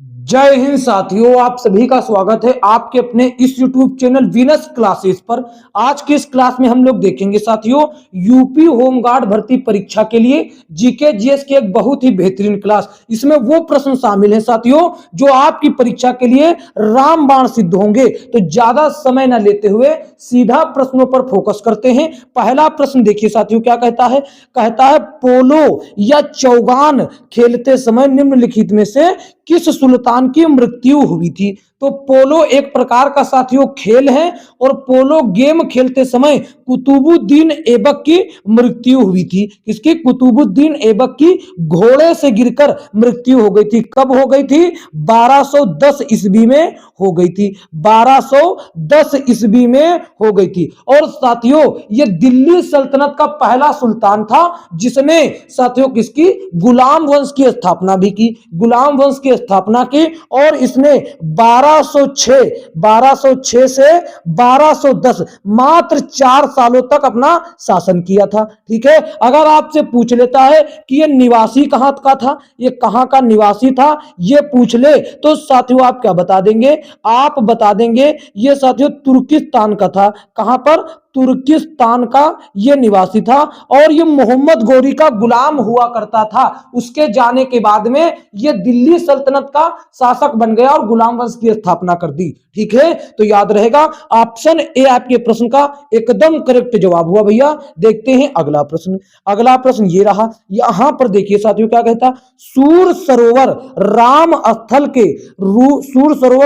जय हिंद साथियों, आप सभी का स्वागत है आपके अपने इस YouTube चैनल वीनस क्लासेस पर। आज के इस क्लास में हम लोग देखेंगे साथियों यूपी होमगार्ड भर्ती परीक्षा के लिए जीके जीएस की एक बहुत ही बेहतरीन क्लास। इसमें वो प्रश्न शामिल हैं साथियों जो आपकी परीक्षा के लिए रामबाण सिद्ध होंगे। तो ज्यादा समय न लेते हुए सीधा प्रश्नों पर फोकस करते हैं। पहला प्रश्न देखिए साथियों, क्या कहता है पोलो या चौगान खेलते समय निम्नलिखित में से किस सुल्तान की मृत्यु हुई थी। तो पोलो एक प्रकार का साथियों खेल है और पोलो गेम खेलते समय कुतुबुद्दीन ऐबक की मृत्यु हुई थी। किसकी? कुतुबुद्दीन ऐबक की घोड़े से गिरकर मृत्यु हो गई थी। कब हो गई थी? 1210 ईस्वी में हो गई थी। 1210 ईस्वी में हो गई थी। और साथियों ये दिल्ली सल्तनत का पहला सुल्तान था जिसने साथियों किसकी? गुलाम वंश की स्थापना भी की। गुलाम वंश की स्थापना की और इसने 1206 से 1210 मात्र 4 सालों तक अपना शासन किया था। ठीक है, अगर आपसे पूछ लेता है कि ये निवासी कहां का था, ये कहां का निवासी था, ये पूछ ले तो साथियों आप क्या बता देंगे? आप बता देंगे ये साथियों तुर्किस्तान का था। कहां पर? तुर्किस्तान का ये निवासी था और ये मोहम्मद गोरी का गुलाम हुआ करता था। उसके जाने के बाद में ये दिल्ली सल्तनत का शासक बन गया और गुलाम वंश की स्थापना कर दी। ठीक है, तो याद रहेगा ऑप्शन ए आपके प्रश्न का एकदम करेक्ट जवाब हुआ भैया। देखते हैं अगला प्रश्न। अगला प्रश्न ये रहा, यहां पर देखिए साथियों क्या कहता? सूर सरोवर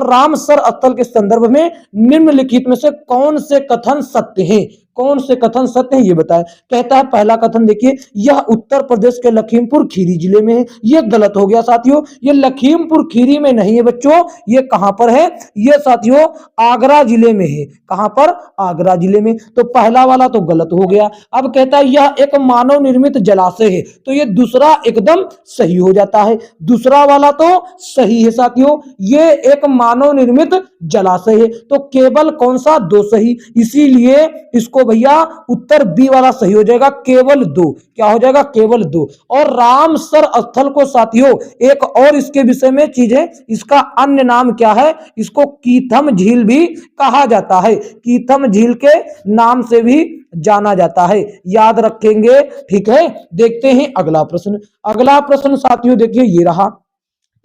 रामसर स्थल के संदर्भ में निम्नलिखित में से कौन से कथन सत्य हैं? कौन से कथन सत्य हैं ये बताएं। कहता है पहला कथन देखिए, यह उत्तर प्रदेश के लखीमपुर खीरी जिले में है। ये गलत हो गया साथियों, ये लखीमपुर खीरी में नहीं है बच्चों। ये कहां पर है? ये साथियों आगरा जिले में है। कहां पर? आगरा जिले में। तो पहला वाला तो गलत हो गया। अब कहता है यह एक मानव निर्मित जलाशय है, तो ये दूसरा एकदम सही हो जाता है। दूसरा वाला तो सही है साथियों, ये एक मानव निर्मित जलाशय है। तो केवल कौन सा? 2 सही। इसीलिए इसको भैया उत्तर बी वाला सही हो जाएगा, केवल 2। क्या हो जाएगा? केवल 2। और रामसर स्थल को साथियों एक और इसके विषय में चीज है, इसका अन्य नाम क्या है? इसको कीथम झील भी कहा जाता है। कीथम झील के नाम से भी जाना जाता है, याद रखेंगे। ठीक है, देखते हैं अगला प्रश्न। अगला प्रश्न साथियों देखिए ये रहा,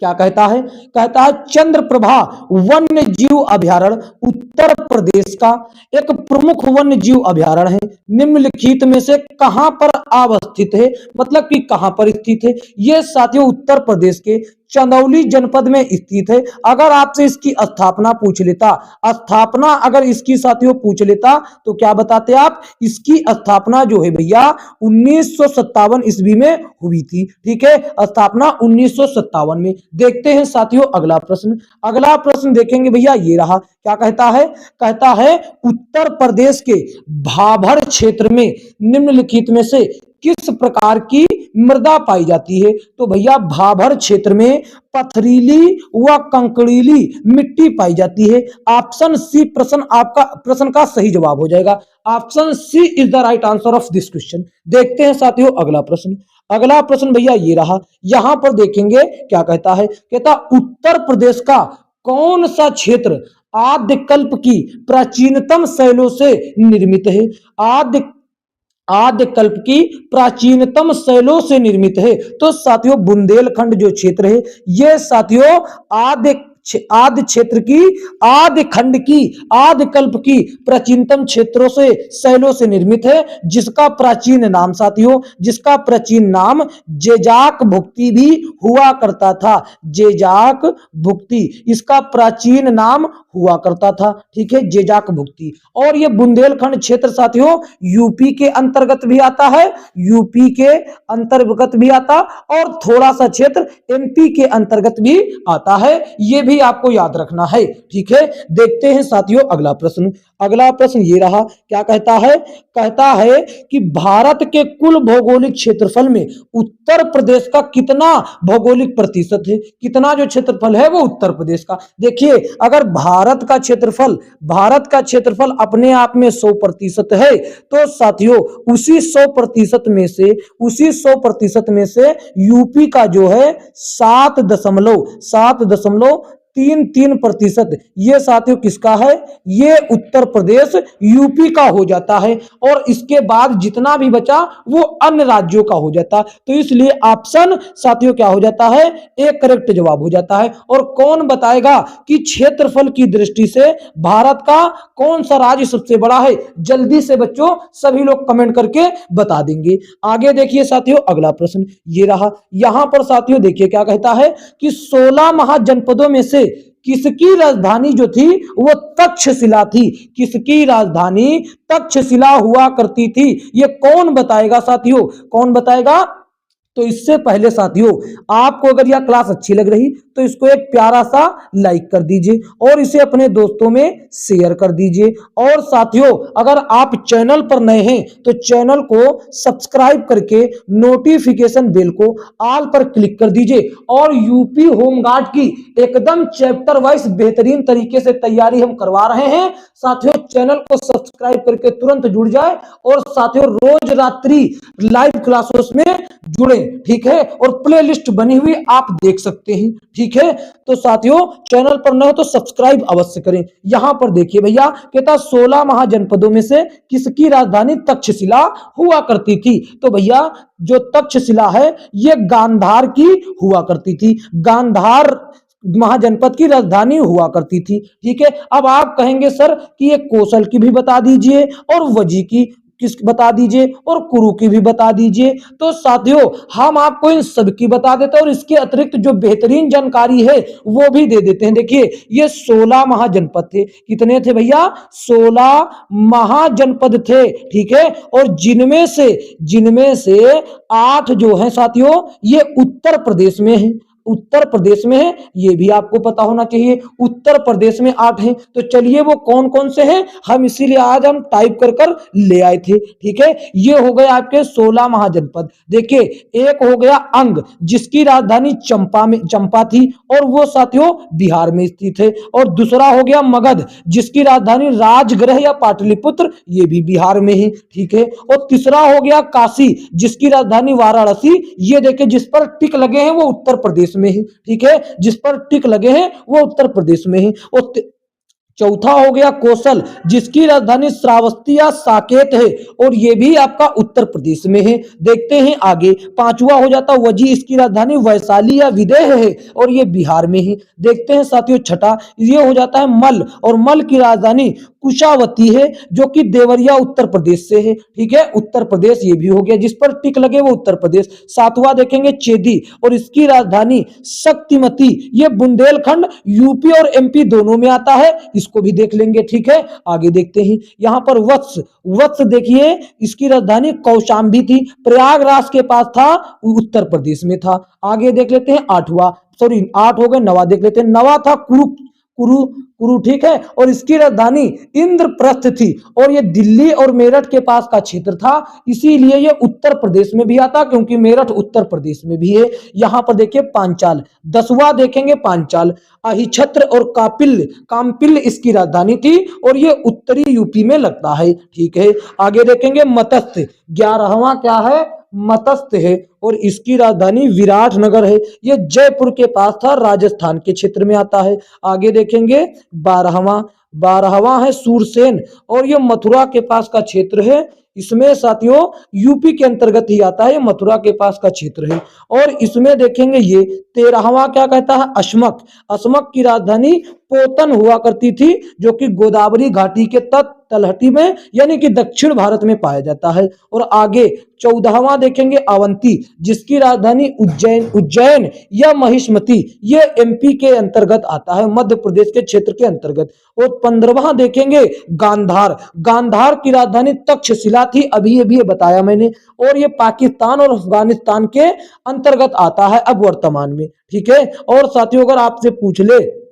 क्या कहता है? कहता है चंद्रप्रभा वन्य जीव अभयारण्य उत्तर प्रदेश का एक प्रमुख वन्य जीव अभयारण्य है। निम्नलिखित में से कहां पर अवस्थित है? मतलब कि कहां पर स्थित है? यह साथियों उत्तर प्रदेश के चंदौली जनपद में स्थित है। अगर आपसे इसकी स्थापना पूछ लेता, स्थापना अगर इसकी साथियों पूछ लेता तो क्या बताते आप? इसकी स्थापना जो है भैया 1957 ईस्वी में हुई थी। ठीक है, स्थापना 1957 में। देखते हैं साथियों अगला प्रश्न। अगला प्रश्न देखेंगे भैया ये रहा, क्या कहता है? कहता है उत्तर प्रदेश के भाभर क्षेत्र में निम्नलिखित में से किस प्रकार की मृदा पाई जाती है? तो भैया भाभर क्षेत्र में पथरीली व कंकड़ीली मिट्टी पाई जाती है। ऑप्शन सी प्रश्न का सही जवाब हो जाएगा। Option C is the right answer of this question. देखते हैं साथियों अगला प्रश्न। अगला प्रश्न भैया ये रहा, यहां पर देखेंगे क्या कहता है? कहता उत्तर प्रदेश का कौन सा क्षेत्र आद्यकल्प की प्राचीनतम शैलों से निर्मित है? आद्यकल्प की प्राचीनतम शैलों से निर्मित है। तो साथियों बुंदेलखंड जो क्षेत्र है ये साथियों आद्य क्षेत्र की, आद्य खंड की, आद्यकल्प की प्राचीनतम क्षेत्रों से शैलों से निर्मित है, जिसका प्राचीन नाम साथियों, जिसका प्राचीन नाम जेजाक भुक्ति भी हुआ करता था। जेजाक भुक्ति इसका प्राचीन नाम हुआ करता था। ठीक है, जेजाक भुक्ति। और ये बुंदेलखंड क्षेत्र साथियों यूपी के अंतर्गत भी आता है, यूपी के अंतर्गत भी आता और थोड़ा सा क्षेत्र एमपी के अंतर्गत भी आता है। ये भी आपको याद रखना है। ठीक है, देखते हैं साथियों अगला प्रश्न। अगला प्रश्न ये रहा, क्या कहता है? कहता है कि भारत के कुल भौगोलिक क्षेत्रफल में उत्तर प्रदेश का कितना भौगोलिक प्रतिशत है? कितना जो क्षेत्रफल है वो उत्तर प्रदेश का। देखिए, अगर भारत का क्षेत्रफल अपने आप में 100% है, तो साथियों उसी 100% में से यूपी का जो है 7.33%, ये साथियों किसका है? ये उत्तर प्रदेश यूपी का हो जाता है, और इसके बाद जितना भी बचा वो अन्य राज्यों का हो जाता है। तो इसलिए ऑप्शन साथियों क्या हो जाता है? एक करेक्ट जवाब हो जाता है। और कौन बताएगा कि क्षेत्रफल की दृष्टि से भारत का कौन सा राज्य सबसे बड़ा है? जल्दी से बच्चों सभी लोग कमेंट करके बता देंगे। आगे देखिए साथियों, अगला प्रश्न ये रहा। यहां पर साथियों देखिए क्या कहता है कि 16 महाजनपदों में से किसकी राजधानी जो थी वो तक्षशिला थी? किसकी राजधानी तक्षशिला हुआ करती थी? ये कौन बताएगा साथियों? कौन बताएगा? तो इससे पहले साथियों, आपको अगर यह क्लास अच्छी लग रही तो इसको एक प्यारा सा लाइक कर दीजिए और इसे अपने दोस्तों में शेयर कर दीजिए। और साथियों, अगर आप चैनल पर नए हैं तो चैनल को सब्सक्राइब करके नोटिफिकेशन बेल को ऑल पर क्लिक कर दीजिए। और यूपी होमगार्ड की एकदम चैप्टर वाइज बेहतरीन तरीके से तैयारी हम करवा रहे हैं। साथियों, चैनल को सब्सक्राइब करके तुरंत जुड़ जाए, और साथियों रोज रात्रि लाइव क्लासेस में जुड़े, ठीक है? और प्लेलिस्ट बनी हुई आप देख सकते हैं, ठीक है? तो साथियों, चैनल पर नए हो तो सब्सक्राइब अवश्य करें। यहां पर देखिए भैया, कहता 16 महाजनपदों में से किसकी राजधानी तक्षशिला हुआ करती थी? तो भैया जो तक्षशिला है ये गांधार की हुआ करती थी। गांधार महाजनपद की राजधानी हुआ करती थी, ठीक है? अब आप कहेंगे सर कि ये कौशल की भी बता दीजिए और वजी की किस बता दीजिए और कुरु की भी बता दीजिए। तो साथियों, हम आपको इन सब की बता देते हैं, और इसके अतिरिक्त जो बेहतरीन जानकारी है वो भी दे देते हैं। देखिए, ये 16 महाजनपद थे। कितने थे भैया? 16 महाजनपद थे, ठीक है? और जिनमें से 8 जो है साथियों ये उत्तर प्रदेश में है। उत्तर प्रदेश में है, ये भी आपको पता होना चाहिए। उत्तर प्रदेश में 8 हैं। तो चलिए वो कौन कौन से हैं, हम इसीलिए आज हम टाइप कर ले आए थे, ठीक है? ये हो गए आपके 16 महाजनपद। देखिए, एक हो गया अंग, जिसकी राजधानी चंपा थी, और वो साथियों बिहार में स्थित है। और दूसरा हो गया मगध, जिसकी राजधानी राजगृह या पाटलिपुत्र, ये भी बिहार में है, ठीक है? और तीसरा हो गया काशी, जिसकी राजधानी वाराणसी, ये देखिए जिस पर टिक लगे हैं वो उत्तर प्रदेश में है, ठीक है? जिस पर टिक लगे हैं वो उत्तर प्रदेश में है। और चौथा हो गया कौशल, जिसकी राजधानी श्रावस्ती या साकेत है, और ये भी आपका उत्तर प्रदेश में है। देखते हैं आगे, पांचवा हो जाता वजी, इसकी राजधानी वैशाली या विदेह है, और ये बिहार में है। देखते हैं साथियों छठा, ये हो जाता है मल, और मल की राजधानी कुशावती है, जो कि देवरिया उत्तर प्रदेश से है, ठीक है? उत्तर प्रदेश ये भी हो गया, जिस पर टिक लगे वो उत्तर प्रदेश। सातवां देखेंगे चेदी, और इसकी राजधानी शक्तिमती, ये बुंदेलखंड यूपी और एमपी दोनों में आता है, इसको भी देख लेंगे, ठीक है? आगे देखते हैं, यहां पर वत्स देखिए, इसकी राजधानी कौशाम्बी थी, प्रयागराज के पास था, उत्तर प्रदेश में था। आगे देख लेते हैं आठवां, सॉरी 8 हो गए, नवा देख लेते हैं। नवा था कुरु, ठीक है? और इसकी राजधानी इंद्रप्रस्थ थी, और ये दिल्ली और मेरठ के पास का क्षेत्र था, इसीलिए ये उत्तर प्रदेश में भी आता, क्योंकि मेरठ उत्तर प्रदेश में भी है। यहां पर देखिए पांचाल, 10वां देखेंगे पांचाल, अहिछत्र और काम्पिल इसकी राजधानी थी, और ये उत्तरी यूपी में लगता है, ठीक है? आगे देखेंगे मत्स्य, 11वां क्या है? मत्स्य है, और इसकी राजधानी विराटनगर है, ये जयपुर के पास था, राजस्थान के क्षेत्र में आता है। आगे देखेंगे 12वां है सूरसेन, और ये मथुरा के पास का क्षेत्र है, इसमें साथियों यूपी के अंतर्गत ही आता है, मथुरा के पास का क्षेत्र है। और इसमें देखेंगे ये 13वां क्या कहता है? अशमक की राजधानी पोतन हुआ करती थी, जो कि गोदावरी घाटी के तलहटी में यानी कि दक्षिण भारत में पाया जाता है। और आगे 14वां देखेंगे अवंती, जिसकी राजधानी उज्जैन या महिष्मती, ये एमपी के अंतर्गत आता है, मध्य प्रदेश के क्षेत्र के अंतर्गत। और 15वां देखेंगे गांधार की राजधानी तक्षशिला थी, अभी ये बताया मैंने, और ये पाकिस्तान और अफगानिस्तान के अंतर्गत आता है अब वर्तमान में, ठीक है? और साथियों, अगर आपसे पूछ ले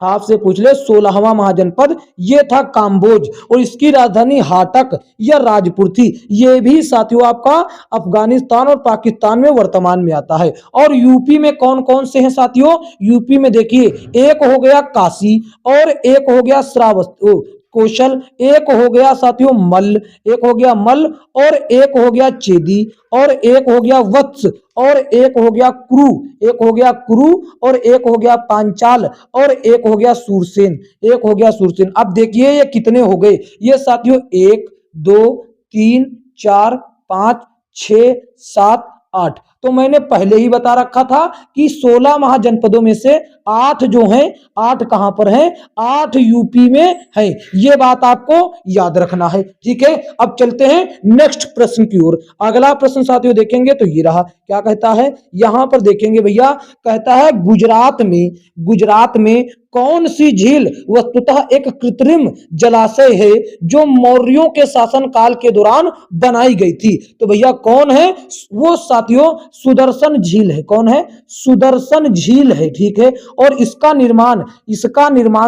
आपसे पूछ ले 16वां महाजनपद ये था काम्बोज और इसकी राजधानी हाटक या राजपुर थी। ये भी साथियों आपका अफगानिस्तान और पाकिस्तान में वर्तमान में आता है। और यूपी में कौन कौन से हैं साथियों? यूपी में देखिए एक हो गया काशी और एक हो गया श्रावस्ती कौशल, एक हो गया साथियों मल्ल, एक हो गया मल्ल और एक हो गया चेदी और एक हो गया वत्स और एक हो गया क्रू, एक हो गया क्रू और एक हो गया पांचाल और एक हो गया सूरसेन, एक हो गया सूरसेन। अब देखिए ये कितने हो गए? ये साथियों 1 2 3 4 5 6 7 8। तो मैंने पहले ही बता रखा था कि 16 महाजनपदों में से 8 जो हैं, 8 कहां पर हैं? 8 यूपी में हैं। ये बात आपको याद रखना है, ठीक है। अब चलते हैं नेक्स्ट प्रश्न की ओर। अगला प्रश्न साथियों देखेंगे तो ये रहा, क्या कहता है यहां पर देखेंगे भैया, कहता है गुजरात में कौन सी झील वस्तुतः एक कृत्रिम जलाशय है जो मौर्यों के शासन काल के दौरान बनाई गई थी? तो भैया कौन है वो? साथियों सुदर्शन झील है। कौन है? सुदर्शन झील है, ठीक है। और इसका निर्माण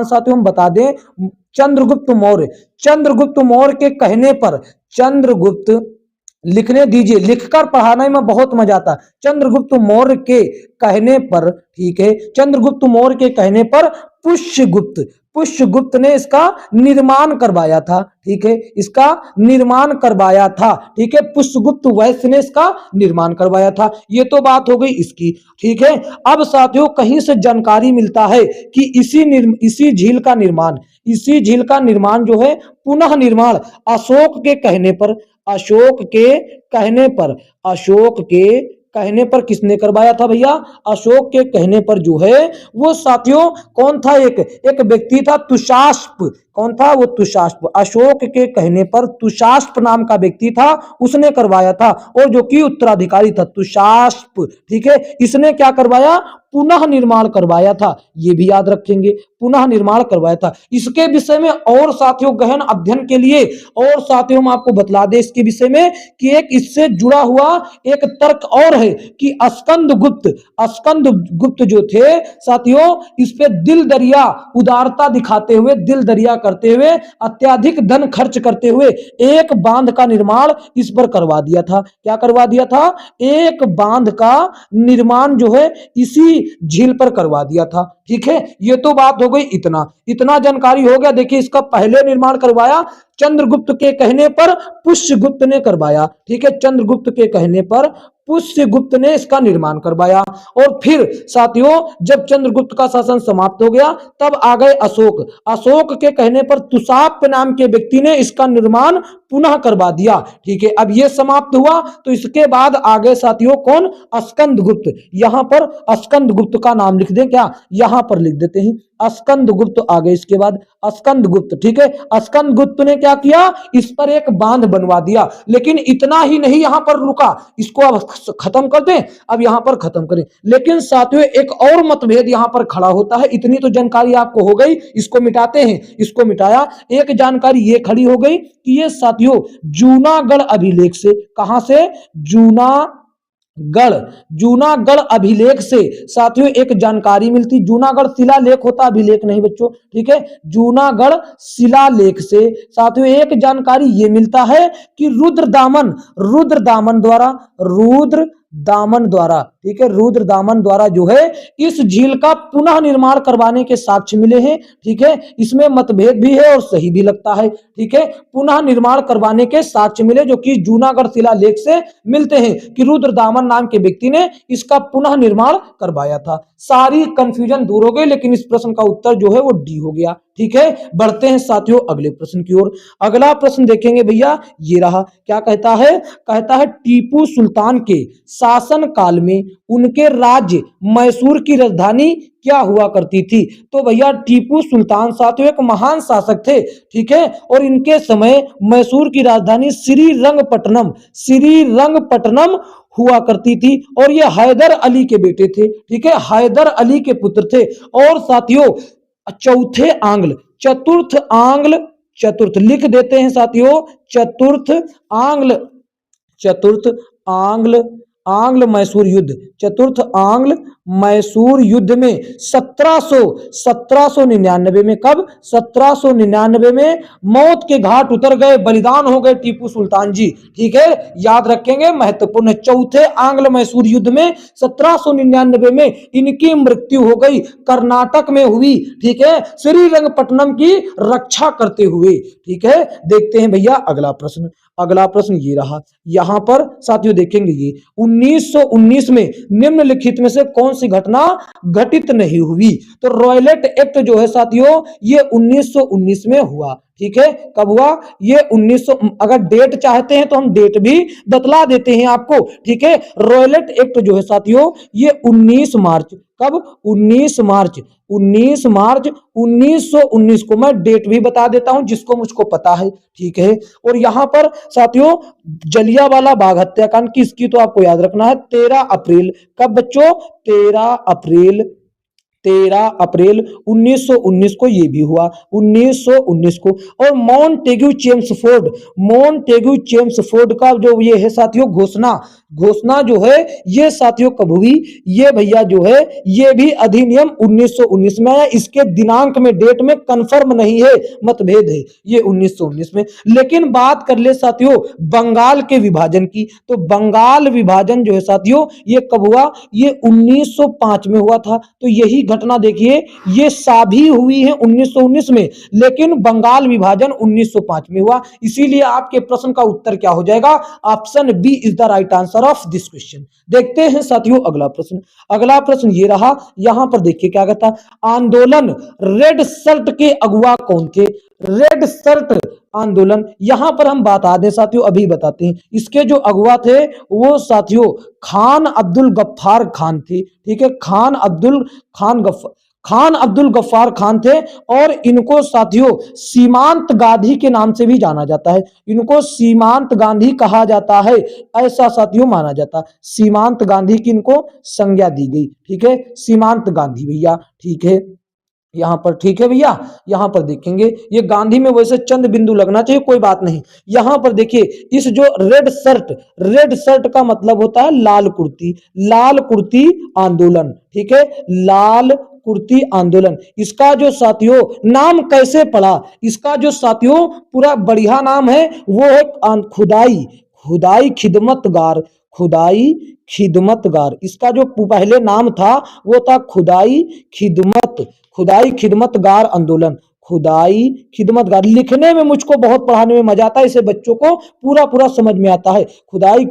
साथियों हम बता दें, चंद्रगुप्त मौर्य के कहने पर, चंद्रगुप्त लिखने दीजिए, लिखकर पढ़ाने में बहुत मजा आता। चंद्रगुप्त मौर्य के कहने पर, ठीक है, चंद्रगुप्त मौर्य के कहने पर पुष्यगुप्त ने इसका निर्माण करवाया था, ठीक है, इसका निर्माण करवाया था, ठीक है। पुष्यगुप्त वैश्य ने इसका निर्माण करवाया था। ये तो बात हो गई इसकी, ठीक है। अब साथियों कहीं से जानकारी मिलता है कि इसी झील का निर्माण जो है, पुनः निर्माण अशोक के कहने पर किसने करवाया था भैया? अशोक के कहने पर जो है वो साथियों कौन था? एक व्यक्ति था तुषास्प। कौन था वो? तुषास्प। अशोक के कहने पर तुषास्प नाम का व्यक्ति था, उसने करवाया था और जो कि उत्तराधिकारी था तुषास्प, ठीक है। इसने क्या करवाया? पुनः निर्माण करवाया था। ये भी याद रखेंगे, पुनः निर्माण करवाया था। इसके विषय में और साथियों गहन अध्ययन के लिए और साथियों हम आपको बतला दें इसके विषय में कि एक इससे जुड़ा हुआ एक तर्क और है कि स्कंदगुप्त जो थे साथियों, इस पे दिल दरिया उदारता दिखाते हुए, दिल दरिया करते हुए, अत्याधिक धन खर्च करते हुए एक बांध का निर्माण इस पर करवा दिया था। क्या करवा दिया था? एक बांध का निर्माण जो है इसी झील पर करवा दिया था, ठीक है। ये तो बात हो गई, इतना जानकारी हो गया। देखिए इसका पहले निर्माण करवाया चंद्रगुप्त के कहने पर पुष्यगुप्त ने करवाया, ठीक है। चंद्रगुप्त के कहने पर पुष्यगुप्त ने इसका निर्माण करवाया और फिर साथियों जब चंद्रगुप्त का शासन समाप्त हो गया तब आ गए अशोक के कहने पर तुषाप नाम के व्यक्ति ने इसका निर्माण पुनः करवा दिया, ठीक है। अब ये समाप्त हुआ तो इसके बाद आ गए साथियों कौन? स्कंदगुप्त। यहां पर स्कंदगुप्त का नाम लिख दें क्या? यहां पर लिख देते हैं स्कंदगुप्त आ गए इसके बाद स्कंदगुप्त, ठीक है। स्कंदगुप्त ने क्या किया? इस पर एक बांध बनवा दिया। लेकिन इतना ही नहीं यहां पर रुका, इसको अब खत्म कर दें, अब यहां पर खत्म करें। लेकिन साथियों एक और मतभेद यहां पर खड़ा होता है। इतनी तो जानकारी आपको हो गई, इसको मिटाते हैं, इसको मिटाया। एक जानकारी ये खड़ी हो गई कि ये साथियों जूनागढ़ अभिलेख से, कहां से? जूनागढ़ अभिलेख से साथियों एक जानकारी मिलती। जूनागढ़ शिलालेख होता, अभिलेख नहीं बच्चों, ठीक है। जूनागढ़ शिलालेख से साथियों एक जानकारी ये मिलता है कि रुद्रदामन द्वारा, ठीक है, रुद्रदामन द्वारा जो है इस झील का पुनः निर्माण करवाने के साक्ष्य मिले हैं, ठीक है। इसमें मतभेद भी है और सही भी लगता है, ठीक है। पुनः निर्माण करवाने के साक्ष्य मिले जो कि जूनागढ़ शिलालेख से मिलते हैं कि रुद्रदामन नाम के व्यक्ति ने इसका पुनः निर्माण करवाया था। सारी कंफ्यूजन दूर हो गई, लेकिन इस प्रश्न का उत्तर जो है वो डी हो गया, ठीक है। बढ़ते हैं साथियों अगले प्रश्न की ओर। अगला प्रश्न देखेंगे भैया, ये रहा, क्या कहता है? कहता है टीपू सुल्तान के शासन काल में उनके राज्य मैसूर की राजधानी क्या हुआ करती थी? तो भैया टीपू सुल्तान साथियों एक महान शासक थे, ठीक है। और इनके समय मैसूर की राजधानी श्रीरंगपट्टनम हुआ करती थी और ये हैदर अली के बेटे थे, ठीक है, हैदर अली के पुत्र थे। और साथियों चतुर्थ लिख देते हैं साथियों, चतुर्थ आंग्ल मैसूर युद्ध, चतुर्थ आंग्ल मैसूर युद्ध में 1799 में, कब 1799 में मौत के घाट उतर गए, बलिदान हो गए टीपू सुल्तान जी। ठीक है, याद रखेंगे, महत्वपूर्ण। चौथे आंग्ल मैसूर युद्ध में 1799 में इनकी मृत्यु हो गई, कर्नाटक में हुई। ठीक है, श्रीरंगपट्टनम की रक्षा करते हुए। ठीक है, देखते हैं भैया अगला प्रश्न। अगला प्रश्न ये रहा, यहां पर साथियों देखेंगे ये 1919 में निम्नलिखित में से कौन सी घटना घटित नहीं हुई? तो रॉयलेट एक्ट जो है साथियों ये 1919 में हुआ। ठीक है, कब हुआ? ये 1900, अगर डेट चाहते हैं तो हम डेट भी बतला देते हैं आपको। ठीक है, रॉयलेट एक्ट जो है साथियों ये 19 मार्च, कब? 19 मार्च 1919 को मैं डेट भी बता देता हूं जिसको मुझको पता है। ठीक है, और यहां पर साथियों जलियांवाला बाग हत्याकांड की, इसकी तो आपको याद रखना है 13 अप्रैल, कब बच्चों? 13 अप्रैल 1919 को ये भी हुआ, 1919 को। और मॉन्टेग्यू चेम्सफोर्ड का जो ये है साथियों घोषणा जो है ये साथियों कब हुई? ये भैया जो है ये भी अधिनियम 1919 में है। इसके दिनांक में, डेट में कंफर्म नहीं है, मतभेद है, ये 1919 में। लेकिन बात कर ले साथियों बंगाल के विभाजन की, तो बंगाल विभाजन जो है साथियों ये कब हुआ? ये 1905 में हुआ था। तो यही घटना देखिए ये साभी हुई है 1919 में, लेकिन बंगाल विभाजन 1905 में हुआ। इसीलिए आपके प्रश्न का उत्तर क्या हो जाएगा? Option B is the right answer of this question. देखते हैं साथियों अगला प्रश्न। अगला प्रश्न ये रहा, यहां पर देखिए क्या कहता, आंदोलन रेड शर्ट के अगुवा कौन थे? रेड शर्ट आंदोलन, यहां पर हम बता दें साथियों, अभी बताते हैं, इसके जो अगुवा थे वो साथियों खान अब्दुल गफ्फार खान थे। ठीक है, खान अब्दुल गफ्फार खान थे। और इनको साथियों सीमांत गांधी के नाम से भी जाना जाता है, इनको सीमांत गांधी कहा जाता है, ऐसा साथियों माना जाता है। सीमांत गांधी की इनको संज्ञा दी गई। ठीक है, सीमांत गांधी भैया। ठीक है, यहां पर ठीक है भैया, यहां पर देखेंगे ये गांधी में वैसे चंद बिंदु लगना चाहिए, कोई बात नहीं। यहां पर देखिए इस जो रेड शर्ट का मतलब होता है लाल कुर्ती आंदोलन। ठीक है, लाल कुर्ती आंदोलन, इसका जो साथियों नाम कैसे पड़ा? इसका जो साथियों पूरा बढ़िया नाम है वो है खुदाई खिदमतगार। इसका जो पहले नाम था वो था खुदाई खिदमतगार आंदोलन। लिखने में मुझको बहुत पढ़ाने में मजा आता है, इसे बच्चों को पूरा समझ में आता है। खुदाई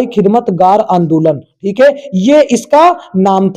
खिदमतगार आंदोलन। ठीक है, ये इसका नाम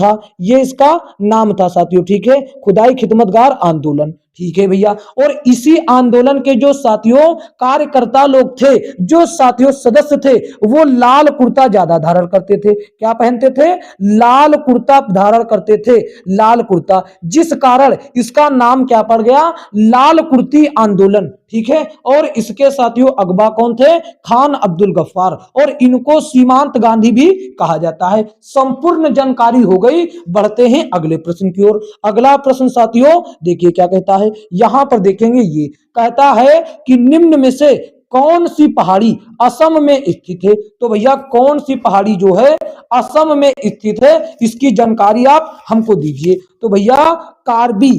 था साथियों। ठीक है, खुदाई खिदमतगार आंदोलन। ठीक है भैया, और इसी आंदोलन के जो साथियों कार्यकर्ता लोग थे, जो साथियों सदस्य थे, वो लाल कुर्ता ज्यादा धारण करते थे। क्या पहनते थे? लाल कुर्ता धारण करते थे, लाल कुर्ता, जिस कारण इसका नाम क्या पड़ गया? लाल कुर्ती आंदोलन। ठीक है, और इसके साथियों अगवा कौन थे? खान अब्दुल गफ्फार, और इनको सीमांत गांधी भी कहा जाता है। संपूर्ण जानकारी हो गई, बढ़ते हैं अगले प्रश्न की ओर। अगला प्रश्न साथियों देखिए क्या कहता है, यहां पर देखेंगे, ये कहता है कि निम्न में से कौन सी पहाड़ी असम में स्थित है? तो भैया कौन सी पहाड़ी जो है असम में स्थित है, इसकी जानकारी आप हमको दीजिए। तो भैया कार्बी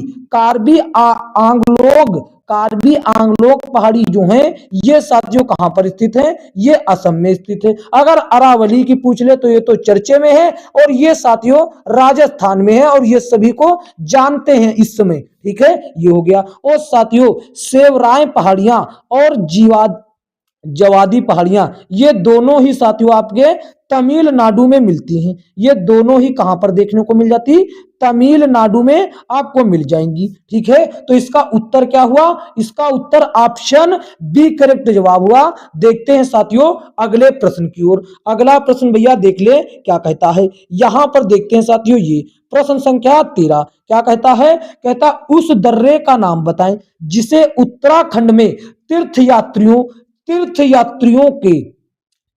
आंगलोग पहाड़ी जो है ये साथियों कहां पर स्थित है? ये असम में स्थित है। अगर अरावली की पूछ ले तो ये तो चर्चे में है, और ये साथियों राजस्थान में है, और ये सभी को जानते हैं इस समय। ठीक है, ये हो गया। और साथियों सेवराय पहाड़ियां और जवादी पहाड़ियां, ये दोनों ही साथियों आपके तमिलनाडु में मिलती हैं। ये दोनों ही कहां पर देखने को मिल जाती? तमिलनाडु में आपको मिल जाएंगी। ठीक है, तो इसका उत्तर क्या हुआ? इसका उत्तर ऑप्शन बी करेक्ट जवाब हुआ। देखते हैं साथियों अगले प्रश्न की ओर। अगला प्रश्न भैया देख ले क्या कहता है, यहां पर देखते हैं साथियों ये प्रश्न संख्या 13 क्या कहता है? कहता उस दर्रे का नाम बताएं जिसे उत्तराखंड में तीर्थयात्रियों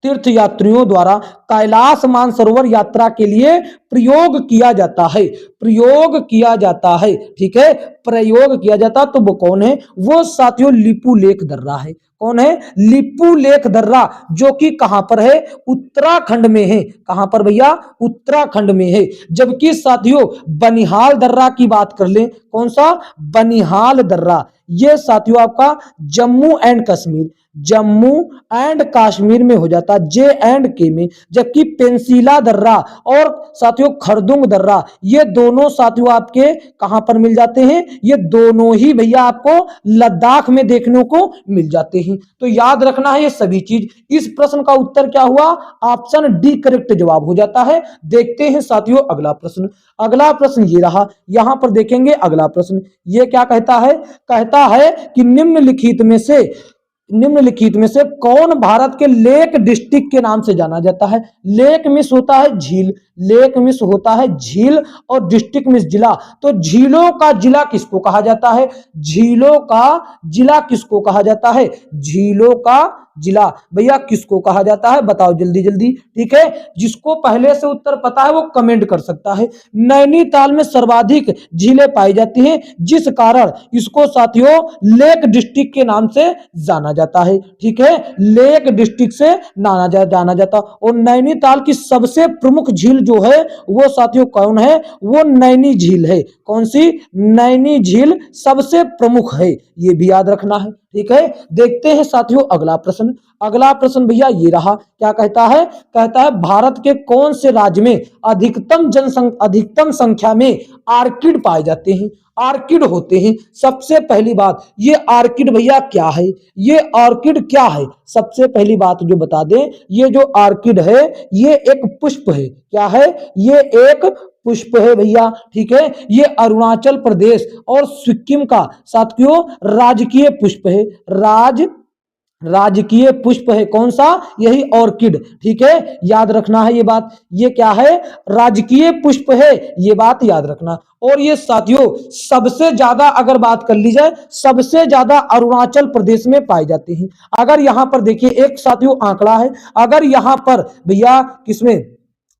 तीर्थ यात्रियों द्वारा कैलाश मानसरोवर यात्रा के लिए प्रयोग किया जाता है, प्रयोग किया जाता है, ठीक है, प्रयोग किया जाता। तो वो कौन है? वो साथियों लिपू लेख दर्रा है। कौन है? लिपू लेख दर्रा, जो कि कहां पर है? उत्तराखंड में है। कहां पर भैया? उत्तराखंड में है। जबकि साथियों बनिहाल दर्रा की बात कर लें, कौन सा? बनिहाल दर्रा, ये साथियों आपका जम्मू एंड कश्मीर, जम्मू एंड कश्मीर में हो जाता, जे एंड के में। जबकि पेंसिला दर्रा और साथियों खरदुंग दर्रा, ये दोनों साथियों आपके कहां पर मिल जाते हैं? ये दोनों ही भैया आपको लद्दाख में देखने को मिल जाते हैं। तो याद रखना है ये सभी चीज। इस प्रश्न का उत्तर क्या हुआ? ऑप्शन डी करेक्ट जवाब हो जाता है। देखते हैं साथियों अगला प्रश्न। अगला प्रश्न ये रहा, यहां पर देखेंगे अगला प्रश्न। ये क्या कहता है? कहता है कि निम्नलिखित में से कौन भारत के लेक डिस्ट्रिक्ट के नाम से जाना जाता है? लेक मिस होता है झील, लेक मिस होता है झील, और डिस्ट्रिक्ट मिस जिला। तो झीलों का जिला किसको कहा जाता है? झीलों का जिला किसको कहा जाता है? झीलों का जिला भैया किसको कहा जाता है? बताओ जल्दी जल्दी, ठीक है। जिसको पहले से उत्तर पता है वो कमेंट कर सकता है। नैनीताल में सर्वाधिक झीलें पाई जाती हैं, जिस कारण इसको साथियों लेक डिस्ट्रिक्ट के नाम से जाना जाता है, ठीक है, लेक डिस्ट्रिक्ट से जाना जाता। और नैनीताल की सबसे प्रमुख झील जो है वो साथियों कौन है? वो नैनी झील है। कौन सी? नैनी झील सबसे प्रमुख है, ये भी याद रखना है, ठीक है। देखते हैं साथियों अगला प्रश्न। अगला प्रश्न भैया ये रहा, क्या कहता है? कहता है भारत के कौन से राज्य में अधिकतम संख्या में आर्किड पाए जाते हैं? आर्किड होते हैं। सबसे पहली बात, ये आर्किड भैया क्या है? ये आर्किड क्या है? सबसे पहली बात जो बता दें, ये जो आर्किड है ये एक पुष्प है। क्या है? ये एक पुष्प है भैया, ठीक है। ये अरुणाचल प्रदेश और सिक्किम का साथियों राजकीय पुष्प है, राजकीय पुष्प है। कौन सा? यही ऑर्किड, ठीक है, याद रखना है ये बात। ये क्या है? राजकीय पुष्प है, ये बात याद रखना। और ये साथियों सबसे ज्यादा अगर बात कर ली जाए, सबसे ज्यादा अरुणाचल प्रदेश में पाए जाते हैं। अगर यहां पर देखिए एक साथियों आंकड़ा है, अगर यहां पर भैया किसमें,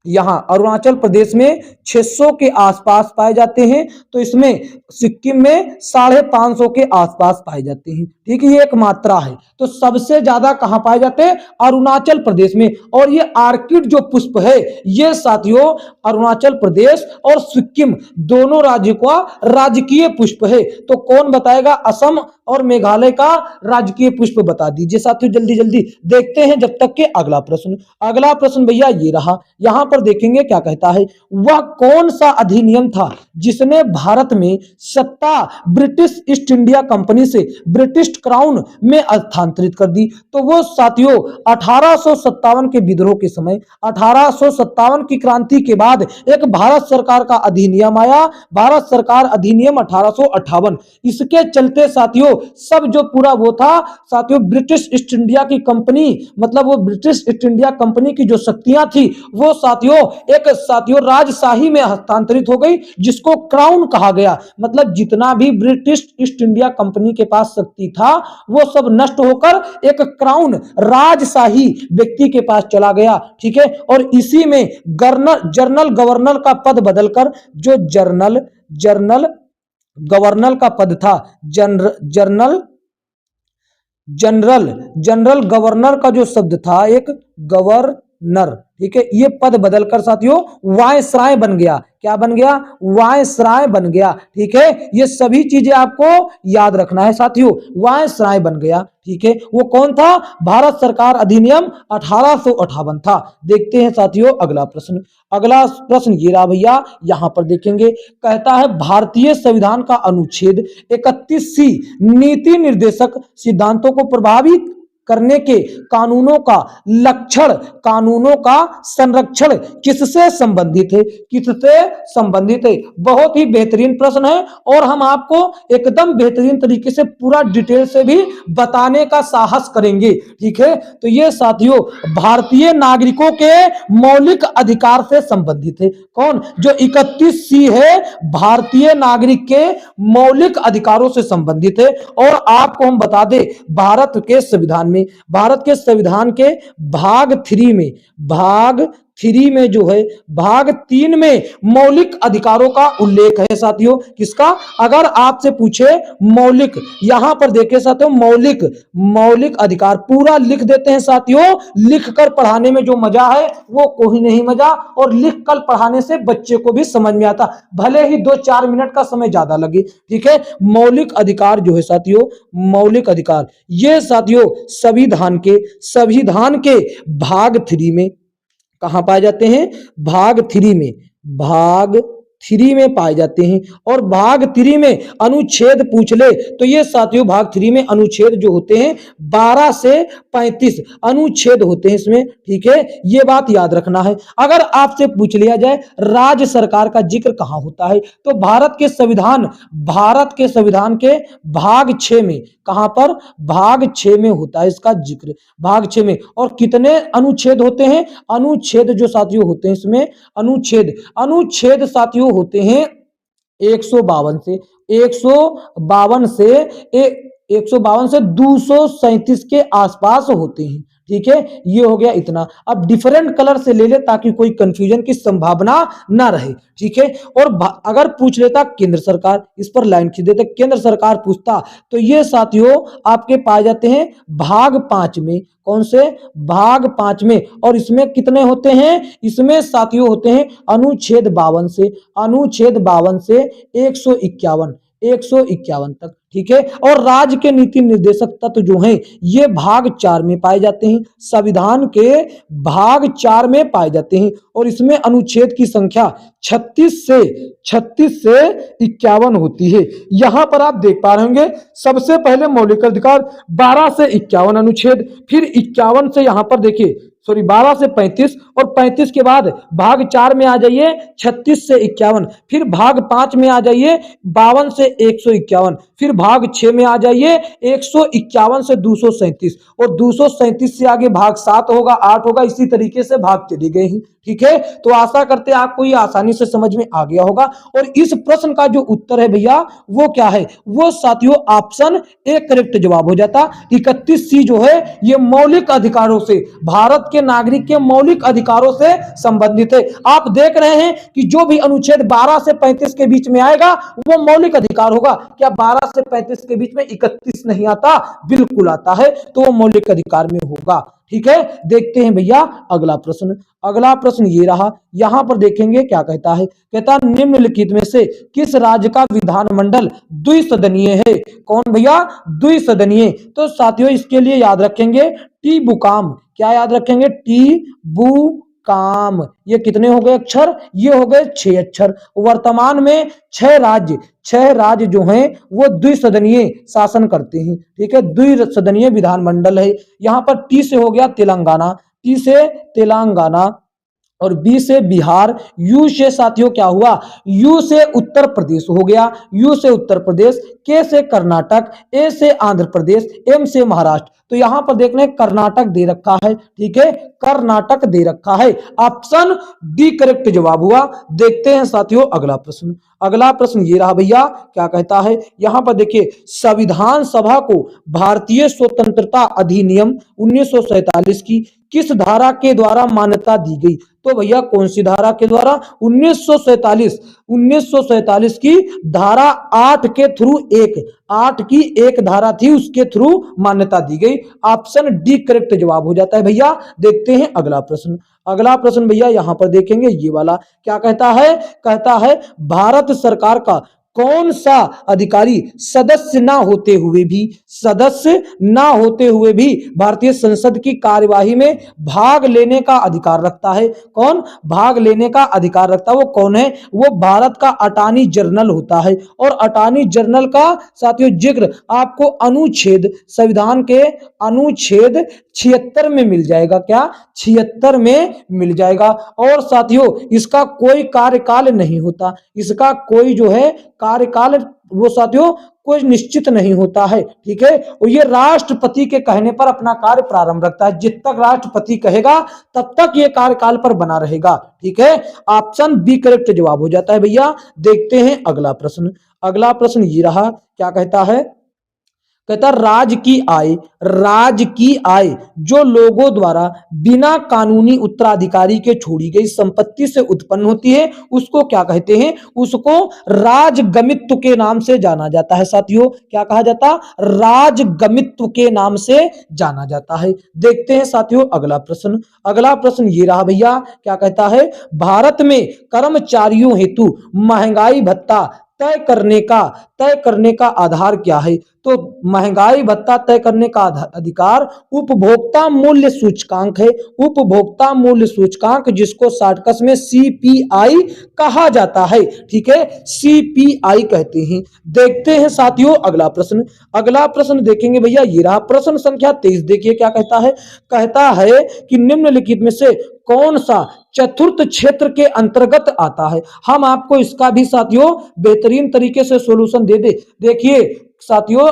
यहां अरुणाचल प्रदेश में 600 के आसपास पाए जाते हैं, तो इसमें सिक्किम में 550 के आसपास पाए जाते हैं, ठीक है, ये एक मात्रा है। तो सबसे ज्यादा कहां पाए जाते हैं? अरुणाचल प्रदेश में। और ये आर्किड जो पुष्प है ये साथियों अरुणाचल प्रदेश और सिक्किम दोनों राज्यों का राजकीय पुष्प है। तो कौन बताएगा? असम और मेघालय का राजकीय पुष्प बता दीजिए साथियों जल्दी जल्दी। देखते हैं जब तक के अगला प्रश्न। अगला प्रश्न भैया ये रहा, यहां पर देखेंगे क्या कहता है। वह कौन सा अधिनियम था जिसने भारत में सत्ता ब्रिटिश ईस्ट इंडिया कंपनी से ब्रिटिश क्राउन में हस्तांतरित कर दी? तो वो साथियों 1857 के विद्रोह के समय, 1857 की क्रांति के बाद एक भारत सरकार का अधिनियम आया, भारत सरकार अधिनियम 1858। इसके चलते साथियों सब जो पूरा वो था साथियों ब्रिटिश ईस्ट इंडिया की कंपनी, मतलब वो ब्रिटिश ईस्ट इंडिया कंपनी की जो शक्तियां थी वो साथियों एक साथियों राजशाही में हस्तांतरित हो गई, जिसको क्राउन कहा गया। मतलब जितना भी ब्रिटिश ईस्ट इंडिया कंपनी के पास शक्ति था वो सब नष्ट होकर एक क्राउन राजशाही व्यक्ति के पास चला गया, ठीक है। और इसी में जनरल गवर्नर का पद बदलकर जो जनरल गवर्नर का पद था, जनरल गवर्नर का जो शब्द था एक गवर्नर, ठीक है, ये पद बदलकर साथियों वायसराय बन गया। क्या बन गया? वायसराय बन गया, ठीक है। ये सभी चीजें आपको याद रखना है साथियों, वायसराय बन गया, ठीक है। वो कौन था? भारत सरकार अधिनियम 1858 था। देखते हैं साथियों अगला प्रश्न। अगला प्रश्न ये रहा भैया, यहां पर देखेंगे, कहता है भारतीय संविधान का अनुच्छेद 31C नीति निर्देशक सिद्धांतों को प्रभावित करने के कानूनों का लक्षण, कानूनों का संरक्षण किससे संबंधित है? किससे संबंधित है? बहुत ही बेहतरीन प्रश्न है और हम आपको एकदम बेहतरीन तरीके से पूरा डिटेल से भी बताने का साहस करेंगे, ठीक है। तो ये साथियों भारतीय नागरिकों के मौलिक अधिकार से संबंधित है। कौन? जो 31C है भारतीय नागरिक के मौलिक अधिकारों से संबंधित है। और आपको हम बता दें भारत के संविधान में, भारत के संविधान के भाग 3 में जो है, भाग 3 में मौलिक अधिकारों का उल्लेख है साथियों। किसका? अगर आपसे पूछे मौलिक, यहां पर देखे साथियों, मौलिक अधिकार पूरा लिख देते हैं साथियों। लिख कर पढ़ाने में जो मजा है वो कोई नहीं मजा, और लिख कर पढ़ाने से बच्चे को भी समझ में आता, भले ही 2-4 मिनट का समय ज्यादा लगे। ठीक है, मौलिक अधिकार जो है साथियों, मौलिक अधिकार ये साथियों संविधान के भाग 3 में कहां पाए जाते हैं? भाग 3 में पाए जाते हैं। और भाग 3 में अनुच्छेद पूछ ले तो ये साथियों भाग 3 में अनुच्छेद जो होते हैं 12 से 35 अनुच्छेद होते हैं इसमें। ठीक है, ये बात याद रखना है। अगर आपसे पूछ लिया जाए राज्य सरकार का जिक्र कहां होता है, तो भारत के संविधान के भाग 6 में, कहां पर? भाग 6 में होता है इसका जिक्र, भाग 6 में। और कितने अनुच्छेद होते हैं? अनुच्छेद जो साथियों होते हैं इसमें, अनुच्छेद साथियों होते हैं 152 से 237 के आसपास होते हैं। ठीक है, ये हो गया इतना। अब डिफरेंट कलर से ले ले ताकि कोई कंफ्यूजन की संभावना ना रहे। ठीक है, और अगर पूछ लेता केंद्र सरकार, इस पर लाइन खींच देते, केंद्र सरकार पूछता तो ये साथियों आपके पाए जाते हैं भाग 5 में। कौन से? भाग 5 में। और इसमें कितने होते हैं? इसमें साथियों होते हैं अनुच्छेद 52 से 151 तक। ठीक है, और राज्य के नीति निर्देशक तत्व जो हैं ये भाग 4 में पाए जाते हैं, संविधान के भाग 4 में पाए जाते हैं। और इसमें अनुच्छेद की संख्या 36 से 51 होती है। यहां पर आप देख पा रहे होंगे सबसे पहले मौलिक अधिकार 12 से 51 अनुच्छेद, फिर 51 से यहां पर देखिए 12 से 35, और 35 के बाद भाग 4 में आ जाइए 36 से 51, फिर भाग 5 में आ जाइए 52 से 151, फिर भाग 6 में आ जाइए 151 से 237, और 237 से आगे भाग 7 होगा, 8 होगा, इसी तरीके से भाग चली गई हैं। ठीक है, तो आशा करते हैं आपको ये आसानी से समझ में आ गया होगा। और इस प्रश्न का जो उत्तर है भैया वो क्या है? वो साथियों ऑप्शन ए करेक्ट जवाब हो जाता। 31C जो है ये मौलिक अधिकारों से, भारत के नागरिक के मौलिक अधिकारों से संबंधित है। आप देख रहे हैं कि जो भी अनुच्छेद 12 से 35 के बीच में आएगा वो मौलिक अधिकार होगा। क्या 12 से 35 के बीच में 31 नहीं आता? बिल्कुल आता है, तो वो मौलिक अधिकार में होगा। ठीक है, देखते हैं भैया अगला प्रश्न। अगला प्रश्न ये रहा, यहां पर देखेंगे क्या कहता है। कहता निम्नलिखित में से किस राज्य का विधानमंडल द्विसदनीय है? कौन भैया? द्विसदनीय। तो साथियों इसके लिए याद रखेंगे टी बुकाम। क्या याद रखेंगे? टी बुकाम। ये कितने हो गए अक्षर? ये हो गए 6 अक्षर। वर्तमान में 6 राज्य जो हैं वो द्विसदनीय शासन करते हैं। ठीक है, द्विसदनीय विधानमंडल है। यहां पर टी से हो गया तेलंगाना, टी से तेलंगाना, और बी से बिहार, यू से साथियों क्या हुआ? यू से उत्तर प्रदेश हो गया, यू से उत्तर प्रदेश, के से कर्नाटक, ए से आंध्र प्रदेश, एम से महाराष्ट्र। तो यहां पर देख रहे हैं कर्नाटक दे रखा है। ठीक है, कर्नाटक दे रखा है। ऑप्शन डी करेक्ट जवाब हुआ। देखते हैं साथियों अगला प्रश्न। अगला प्रश्न ये रहा भैया, क्या कहता है। यहां पर देखिए संविधान सभा को भारतीय स्वतंत्रता अधिनियम 1947 की किस धारा के द्वारा मान्यता दी गई? तो भैया कौन सी धारा के द्वारा? 1947 की धारा 8 के थ्रू, 8 की एक धारा थी उसके थ्रू मान्यता दी गई। ऑप्शन डी करेक्ट जवाब हो जाता है भैया। देखते हैं अगला प्रश्न। अगला प्रश्न भैया यहां पर देखेंगे ये वाला, क्या कहता है। कहता है भारत सरकार का कौन सा अधिकारी सदस्य ना होते हुए भी भारतीय संसद की कार्यवाही में भाग लेने का अधिकार रखता है? कौन भाग लेने का अधिकार रखता है? वो कौन है? वो भारत का अटॉर्नी जनरल होता है। और अटॉर्नी जनरल का साथियों जिक्र आपको संविधान के अनुच्छेद 76 में मिल जाएगा। क्या? 76 में मिल जाएगा। और साथियों इसका कोई कार्यकाल नहीं होता, इसका कोई जो है कार्यकाल वो साथियों कोई निश्चित नहीं होता है। ठीक है, और ये राष्ट्रपति के कहने पर अपना कार्य प्रारंभ रखता है। जब तक राष्ट्रपति कहेगा तब तक ये कार्यकाल पर बना रहेगा। ठीक है, ऑप्शन बी करेक्ट जवाब हो जाता है भैया। देखते हैं अगला प्रश्न। अगला प्रश्न ये रहा, क्या कहता है। कहता राज की आय जो लोगों द्वारा बिना कानूनी उत्तराधिकारी के छोड़ी गई संपत्ति से उत्पन्न होती है उसको क्या कहते हैं, उसको राजगमित्व के नाम से जाना जाता है। साथियों क्या कहा जाता, राजगमित्व के नाम से जाना जाता है। देखते हैं साथियों अगला प्रश्न। अगला प्रश्न ये रहा भैया, क्या कहता है, भारत में कर्मचारियों हेतु महंगाई भत्ता तय करने का आधार क्या है। तो महंगाई भत्ता तय करने का अधिकार उपभोक्ता मूल्य सूचकांक है। उपभोक्ता मूल्य सूचकांक जिसको शॉर्टकट में सीपीआई कहा जाता है। ठीक है, सीपीआई कहते हैं। देखते हैं साथियों अगला प्रश्न। अगला प्रश्न देखेंगे भैया, ये रहा प्रश्न संख्या 23। देखिए क्या कहता है, कहता है कि निम्नलिखित में से कौन सा चतुर्थ क्षेत्र के अंतर्गत आता है। हम आपको इसका भी साथियों बेहतरीन तरीके से सॉल्यूशन दे दे। देखिए साथियों,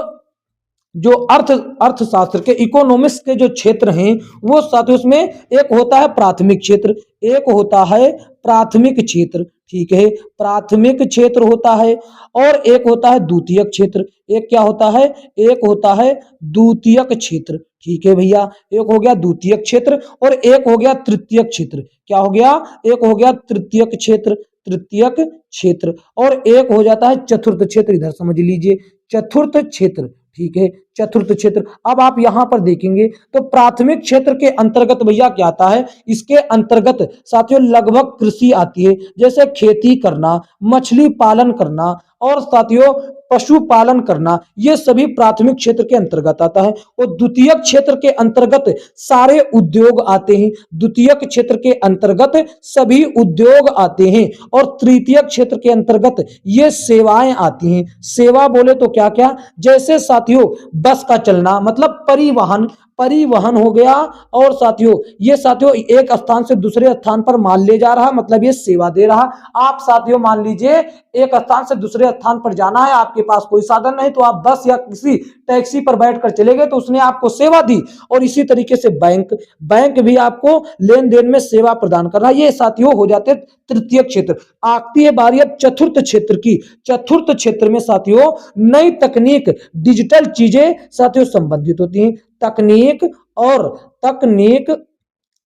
जो अर्थशास्त्र के इकोनॉमिक्स के जो क्षेत्र हैं वो साथियों उसमें एक होता है प्राथमिक क्षेत्र, एक होता है प्राथमिक क्षेत्र। ठीक है, प्राथमिक क्षेत्र होता है और एक होता है द्वितीयक क्षेत्र। एक क्या होता है, एक होता है द्वितीयक क्षेत्र। ठीक है भैया, एक हो गया द्वितीयक क्षेत्र और एक हो गया तृतीयक क्षेत्र। क्या हो गया, एक हो गया तृतीयक क्षेत्र, तृतीयक क्षेत्र और एक हो जाता है चतुर्थ क्षेत्र। इधर समझ लीजिए चतुर्थ क्षेत्र। ठीक है, चतुर्थ क्षेत्र। अब आप यहां पर देखेंगे तो प्राथमिक क्षेत्र के अंतर्गत भैया क्या आता है, इसके अंतर्गत साथियों लगभग कृषि आती है, जैसे खेती करना, मछली पालन करना और साथियों पशुपालन करना, ये सभी प्राथमिक क्षेत्र के अंतर्गत आता है। और द्वितीयक क्षेत्र के अंतर्गत सारे उद्योग आते हैं, द्वितीयक क्षेत्र के अंतर्गत सभी उद्योग आते हैं और तृतीयक क्षेत्र के अंतर्गत ये सेवाएं आती हैं। सेवा बोले तो क्या क्या, जैसे साथियों बस का चलना मतलब परिवहन, परिवहन हो गया। और साथियों ये साथियों एक स्थान से दूसरे स्थान पर माल ले जा रहा मतलब ये सेवा दे रहा। आप साथियों मान लीजिए एक स्थान से दूसरे स्थान पर जाना है, आपके पास कोई साधन नहीं तो आप बस या किसी टैक्सी पर बैठकर चले गए तो उसने आपको सेवा दी। और इसी तरीके से बैंक भी आपको लेन देन में सेवा प्रदान कर रहा है। ये साथियों हो जाते तृतीय क्षेत्र। आती है बारी अब चतुर्थ क्षेत्र की। चतुर्थ क्षेत्र में साथियों नई तकनीक, डिजिटल चीजें साथियों संबंधित होती हैं। तकनीक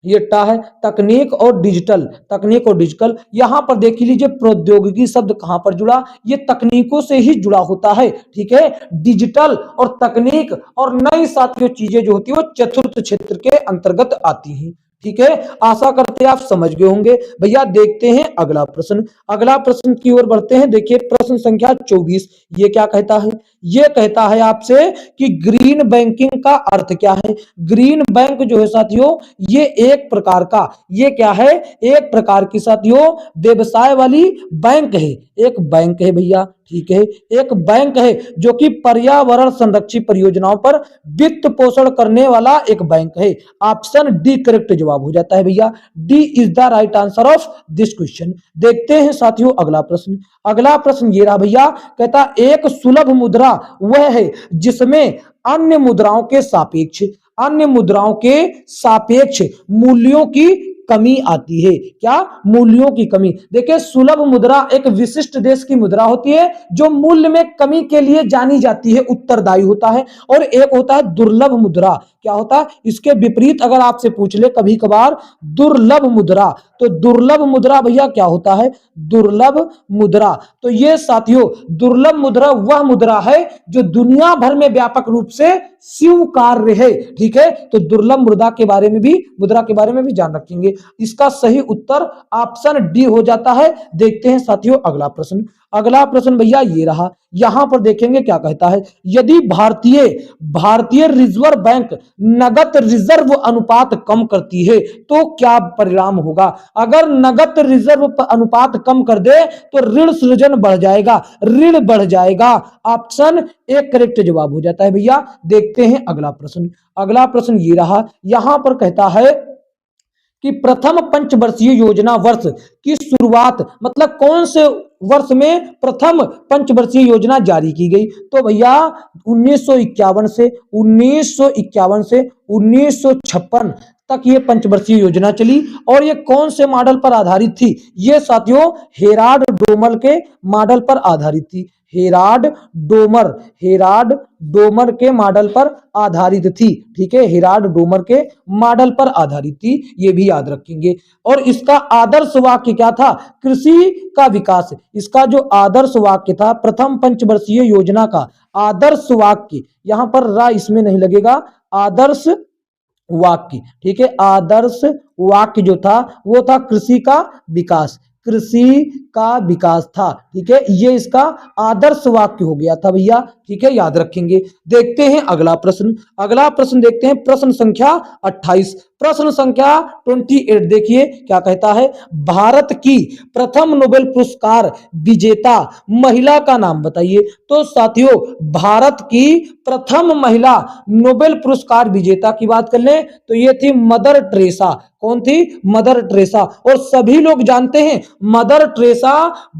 ये टा है तकनीक और डिजिटल, तकनीक और डिजिटल। यहां पर देख लीजिए प्रौद्योगिकी शब्द कहां पर जुड़ा, ये तकनीकों से ही जुड़ा होता है। ठीक है, डिजिटल और तकनीक और नई साथियों चीजें जो होती है वो चतुर्थ क्षेत्र के अंतर्गत आती हैं। ठीक है, आशा करते हैं आप समझ गए होंगे। भैया देखते हैं अगला प्रश्न। अगला प्रश्न की ओर बढ़ते हैं। देखिए प्रश्न संख्या 24। ये क्या कहता है, ये कहता है आपसे कि ग्रीन बैंकिंग का अर्थ क्या है। ग्रीन बैंक जो है साथियों ये एक प्रकार का, ये क्या है, एक प्रकार की साथियों व्यवसाय वाली बैंक है। एक बैंक है भैया, ठीक है, एक बैंक है जो कि पर्यावरण संरक्षी परियोजनाओं पर वित्त पोषण करने वाला एक बैंक है। ऑप्शन डी करेक्ट जवाब हो जाता है भैया। D is the right answer of this question. देखते हैं साथियों अगला प्रश्न। अगला प्रश्न ये रहा भैया, कहता एक सुलभ मुद्रा वह है जिसमें अन्य मुद्राओं के सापेक्ष मूल्यों की कमी आती है। क्या, मूल्यों की कमी। देखिए सुलभ मुद्रा एक विशिष्ट देश की मुद्रा होती है जो मूल्य में कमी के लिए जानी जाती है, उत्तरदायी होता है। और एक होता है दुर्लभ मुद्रा। क्या होता है, इसके विपरीत अगर आपसे पूछ ले कभी कभार दुर्लभ मुद्रा, तो दुर्लभ मुद्रा भैया क्या होता है, दुर्लभ मुद्रा। तो ये साथियों दुर्लभ मुद्रा वह मुद्रा है जो दुनिया भर में व्यापक रूप से स्वीकार्य है। ठीक है, तो दुर्लभ मुद्रा के बारे में भी जान रखेंगे। इसका सही उत्तर ऑप्शन डी हो जाता है। देखते हैं साथियों अगला प्रश्न। अगला प्रश्न भैया ये रहा, यहां पर देखेंगे क्या कहता है। यदि भारतीय रिजर्व बैंक नगद रिजर्व अनुपात कम करती है तो क्या परिणाम होगा। अगर नगद रिजर्व अनुपात कम कर दे तो ऋण सृजन बढ़ जाएगा। ऑप्शन एक करेक्ट जवाब हो जाता है भैया। देखते हैं अगला प्रश्न। अगला प्रश्न ये रहा, यहां पर कहता है कि प्रथम पंचवर्षीय योजना वर्ष की शुरुआत मतलब कौन से वर्ष में प्रथम पंचवर्षीय योजना जारी की गई। तो भैया 1951 से 1956 तक ये पंचवर्षीय योजना चली और ये कौन से मॉडल पर आधारित थी? ये साथियों हेराल्ड डोमर के मॉडल पर आधारित थी। हेराल्ड डोमर के मॉडल पर आधारित थी। ठीक है, हेराल्ड डोमर के मॉडल पर आधारित थी, ये भी याद रखेंगे। और इसका आदर्श वाक्य क्या था? कृषि का विकास। इसका जो आदर्श वाक्य था प्रथम पंचवर्षीय योजना का आदर्श वाक्य, यहां पर रा इसमें नहीं लगेगा, आदर्श वाक्य। ठीक है, आदर्श वाक्य जो था वो था कृषि का विकास, कृषि का विकास था। ठीक है, ये इसका आदर्श वाक्य हो गया था भैया। ठीक है, याद रखेंगे। देखते हैं अगला प्रश्न। अगला प्रश्न देखते हैं, प्रश्न संख्या 28। प्रश्न संख्या 28 देखिए क्या कहता है, भारत की प्रथम नोबेल पुरस्कार विजेता महिला का नाम बताइए। तो साथियों भारत की प्रथम महिला नोबेल पुरस्कार विजेता की बात कर लें तो ये थी मदर टेरेसा। कौन थी? Mother Teresa. और सभी लोग जानते हैं मदर टेरेसा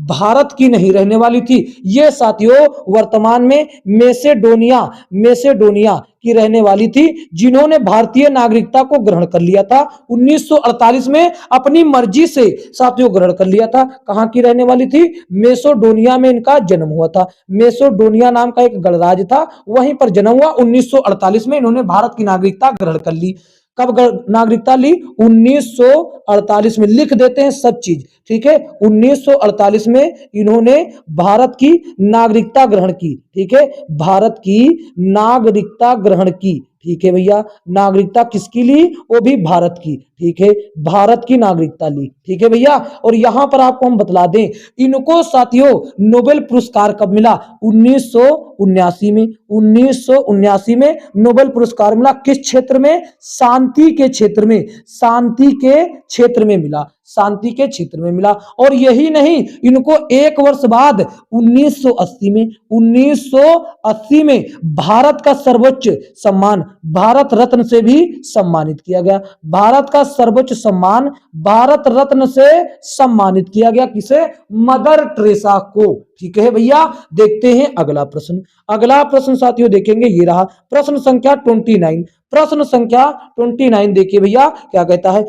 भारत की नहीं रहने वाली थी, ये साथियों वर्तमान में मेसेडोनिया की रहने वाली थी, जिन्होंने भारतीय नागरिकता को ग्रहण कर लिया था 1948 में, अपनी मर्जी से साथियों ग्रहण कर लिया था। कहां की रहने वाली थी? मेसेडोनिया में इनका जन्म हुआ था। मेसेडोनिया नाम का एक गणराज्य था, वहीं पर जन्म हुआ। 1948 में इन्होंने भारत की नागरिकता ग्रहण कर ली। कब नागरिकता ली? 1948 में। लिख देते हैं सब चीज। ठीक है, 1948 में इन्होंने भारत की नागरिकता ग्रहण की। ठीक है, भारत की नागरिकता ग्रहण की। ठीक है भैया, नागरिकता किसकी ली? वो भी भारत की। ठीक है, भारत की नागरिकता ली। ठीक है भैया, और यहां पर आपको हम बतला दें इनको साथियों नोबेल पुरस्कार कब मिला? 1979 में। 1979 में नोबेल पुरस्कार मिला। किस क्षेत्र में? शांति के क्षेत्र में। शांति के क्षेत्र में मिला। शांति के क्षेत्र में मिला। और यही नहीं, इनको एक वर्ष बाद 1980 में भारत का सर्वोच्च सम्मान भारत रत्न से भी सम्मानित किया गया। भारत का सर्वोच्च सम्मान भारत रत्न से सम्मानित किया गया। किसे? मदर टेरेसा को। ठीक है भैया, देखते हैं अगला प्रश्न। अगला प्रश्न साथियों देखेंगे, ये रहा प्रश्न संख्या 29। प्रश्न संख्या 29 देखिए भैया क्या कहता है,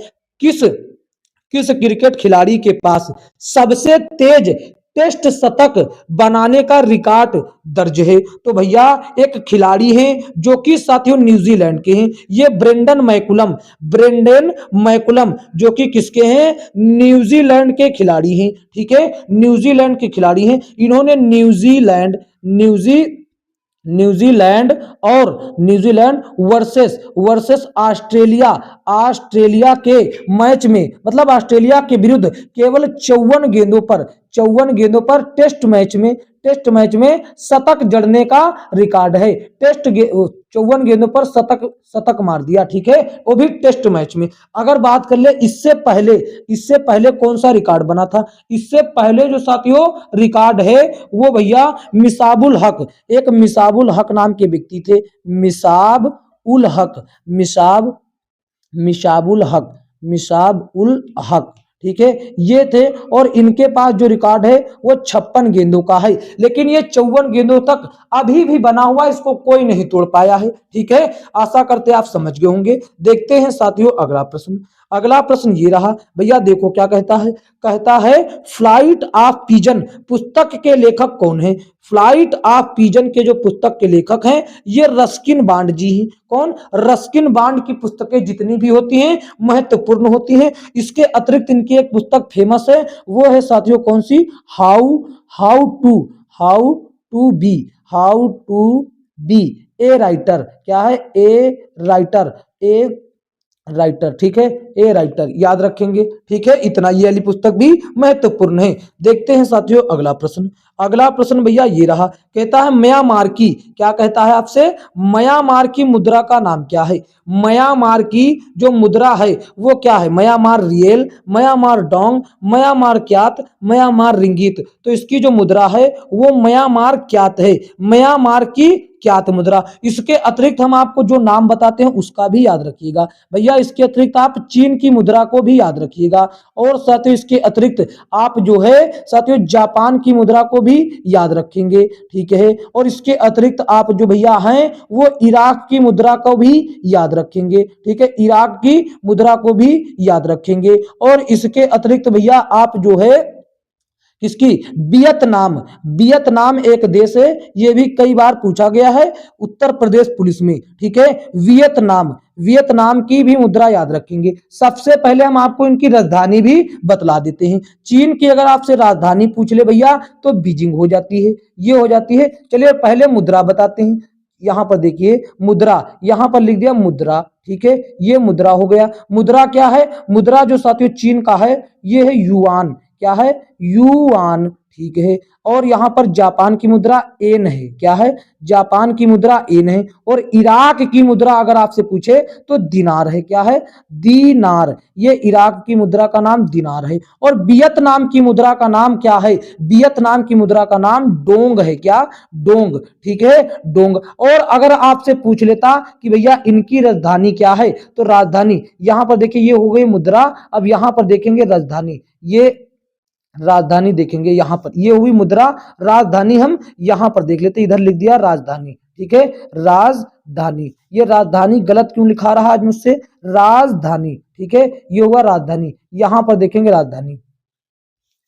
किस क्रिकेट खिलाड़ी के पास सबसे तेज टेस्ट शतक बनाने का रिकॉर्ड दर्ज है? तो भैया एक खिलाड़ी हैं जो कि साथियों न्यूजीलैंड के हैं, ये ब्रेंडन मैकुलम जो कि किसके हैं? न्यूजीलैंड के खिलाड़ी हैं। ठीक है, न्यूजीलैंड के खिलाड़ी हैं। इन्होंने न्यूजीलैंड वर्सेस ऑस्ट्रेलिया के मैच में, मतलब ऑस्ट्रेलिया के विरुद्ध केवल 54 गेंदों पर टेस्ट मैच में शतक जड़ने का रिकॉर्ड है। 54 गेंदों पर शतक मार दिया। ठीक है, वो भी टेस्ट मैच में। अगर बात कर ले इससे पहले कौन सा रिकॉर्ड बना था? इससे पहले जो साथियों रिकॉर्ड है वो भैया मिसाबुल हक नाम के व्यक्ति थे। मिसाबुल हक। ठीक है, ये थे। और इनके पास जो रिकॉर्ड है वो 56 गेंदों का है, लेकिन ये 54 गेंदों तक अभी भी बना हुआ, इसको कोई नहीं तोड़ पाया है। ठीक है, आशा करते आप समझ गए होंगे। देखते हैं साथियों अगला प्रश्न। अगला प्रश्न ये रहा भैया, देखो क्या कहता है। कहता है फ्लाइट ऑफ पिजन पुस्तक के लेखक कौन है? फ्लाइट ऑफ पिजन के जो पुस्तक के लेखक हैं ये रस्किन बॉन्ड जी हैं। कौन? रस्किन बॉन्ड की पुस्तकें जितनी भी होती हैं महत्वपूर्ण होती हैं। इसके अतिरिक्त इनकी एक पुस्तक फेमस है, वो है साथियों कौन सी? How to be a writer. क्या है? A writer. ठीक है, ए राइटर याद रखेंगे। ठीक है, इतना ये वाली पुस्तक भी महत्वपूर्ण है। देखते हैं साथियों अगला प्रश्न। अगला प्रश्न भैया ये रहा, कहता है म्यांमार की, क्या कहता है आपसे? म्यांमार की मुद्रा का नाम क्या है? म्यांमार की जो मुद्रा है वो क्या है? Myanmar real, Myanmar dong, Myanmar kyat, Myanmar ringgit. तो इसकी जो मुद्रा है वो म्यांमार क्यात है, म्यांमार की क्यात मुद्रा। इसके अतिरिक्त हम आपको जो नाम बताते हैं उसका भी याद रखिएगा भैया। इसके अतिरिक्त आप चीन की मुद्रा को भी याद रखिएगा, और साथियों इसके अतिरिक्त आप जो है साथियों जापान की मुद्रा को भी याद रखेंगे, ठीक है। और इसके अतिरिक्त आप जो भैया हैं वो इराक की मुद्रा को भी याद रखेंगे, ठीक है, इराक की मुद्रा को भी याद रखेंगे। और इसके अतिरिक्त भैया आप जो है किसकी, वियतनाम, वियतनाम एक देश है, ये भी कई बार पूछा गया है उत्तर प्रदेश पुलिस में, ठीक है। वियतनाम, वियतनाम की भी मुद्रा याद रखेंगे। सबसे पहले हम आपको इनकी राजधानी भी बतला देते हैं। चीन की अगर आपसे राजधानी पूछ ले भैया तो बीजिंग हो जाती है, ये हो जाती है। चलिए पहले मुद्रा बताते हैं। यहां पर देखिए मुद्रा, यहां पर लिख दिया मुद्रा, ठीक है, ये मुद्रा हो गया। मुद्रा क्या है, मुद्रा जो साथियों चीन का है ये है युआन, क्या है, युआन, ठीक है। और यहां पर जापान की मुद्रा एन है, क्या है, जापान की मुद्रा एन है। और इराक की मुद्रा अगर आपसे पूछे तो दिनार है, क्या है, दीनार, ये इराक की मुद्रा का नाम दिनार है। और वियतनाम की मुद्रा का नाम क्या है, वियतनाम की मुद्रा का नाम डोंग है, क्या, डोंग, ठीक है, डोंग। और अगर आपसे पूछ लेता कि भैया इनकी राजधानी क्या है, तो राजधानी यहां पर देखिए ये हो गई मुद्रा, अब यहां पर देखेंगे राजधानी, ये राजधानी देखेंगे यहां पर, ये हुई मुद्रा, राजधानी हम यहां पर देख लेते, इधर लिख दिया राजधानी, ठीक है, राजधानी। ये राजधानी गलत क्यों लिखा रहा आज मुझसे, राजधानी, ठीक है, ये हुआ राजधानी, यहां पर देखेंगे राजधानी,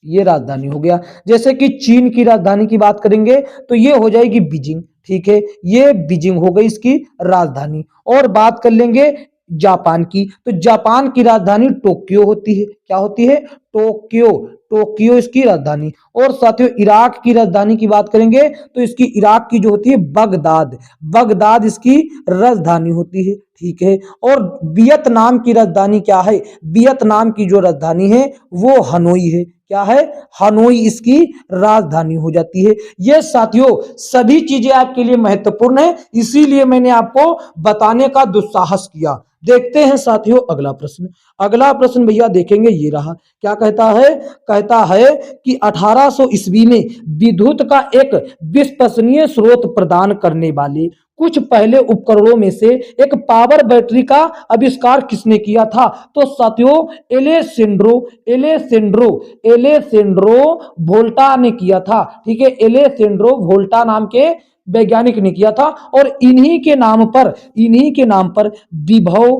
ये राजधानी हो गया। जैसे कि चीन की राजधानी की बात करेंगे तो ये हो जाएगी बीजिंग, ठीक है, ये बीजिंग हो गई इसकी राजधानी। और बात कर लेंगे जापान की, तो जापान की राजधानी टोक्यो होती है, क्या होती है, टोक्यो, टोक्यो इसकी राजधानी। और साथियों इराक की राजधानी की बात करेंगे तो इसकी इराक की जो होती है बगदाद, बगदाद इसकी राजधानी होती है, ठीक है। और वियतनाम की राजधानी क्या है, वियतनाम की जो राजधानी है वो हनोई है, क्या है, हनोई इसकी राजधानी हो जाती है। ये साथियों सभी चीजें आपके लिए महत्वपूर्ण है, इसीलिए मैंने आपको बताने का दुस्साहस किया। देखते हैं साथियों अगला प्रश्न। अगला प्रश्न भैया देखेंगे, ये रहा, क्या कहता है, कहता है कि 1800 ईस्वी में विद्युत का एक विश्वसनीय स्रोत प्रदान करने वाले कुछ पहले उपकरणों में से एक पावर बैटरी का आविष्कार किसने किया था, तो साथियों एलेसेंड्रो, एलेसेंड्रो, एलेसेंड्रो वोल्टा ने किया था, ठीक है, एलेसेंड्रो वोल्टा नाम के वैज्ञानिक ने किया था। और इन्हीं के नाम पर, इन्हीं के नाम पर विभव,